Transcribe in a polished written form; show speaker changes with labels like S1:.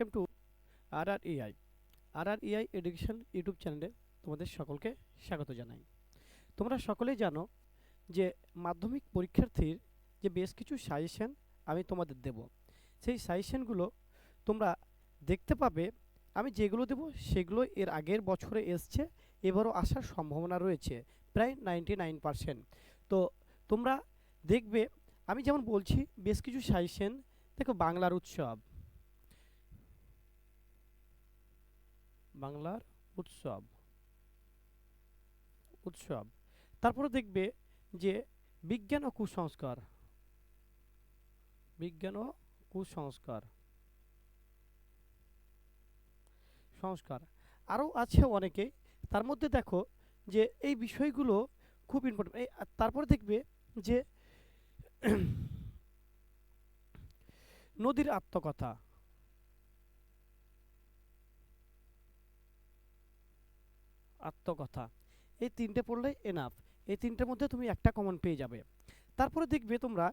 S1: Welcome to R R AI education YouTube চ্যানেলে তোমাদের সকলকে স্বাগত জানাই। তোমরা সকলেই জানো যে মাধ্যমিক পরীক্ষার্থীর যে বেশ কিছু সাজেশন আমি তোমাদের দেব, সেই সাজেশনগুলো তোমরা দেখতে পাবে। আমি যেগুলো দেব সেগুলো এর আগের বছরে এসছে, এবারও আসার সম্ভাবনা রয়েছে প্রায় 99%। তো তোমরা দেখবে, আমি যেমন বলছি বেশ কিছু সাজেশন। দেখো, বাংলার উৎসব, বাংলার উৎসব উৎসব তারপরে দেখবে যে বিজ্ঞান ও কুসংস্কার, বিজ্ঞান ও কুসংস্কার সংস্কার আরও আছে অনেকে। তার মধ্যে দেখো যে এই বিষয়গুলো খুব ইম্পর্টেন্ট। এই তারপরে দেখবে যে নদীর আত্মকথা, আত্মকথা এই তিনটে পড়লে এনাফ। এই তিনটের মধ্যে তুমি একটা কমন পেয়ে যাবে। তারপরে দেখবে তোমরা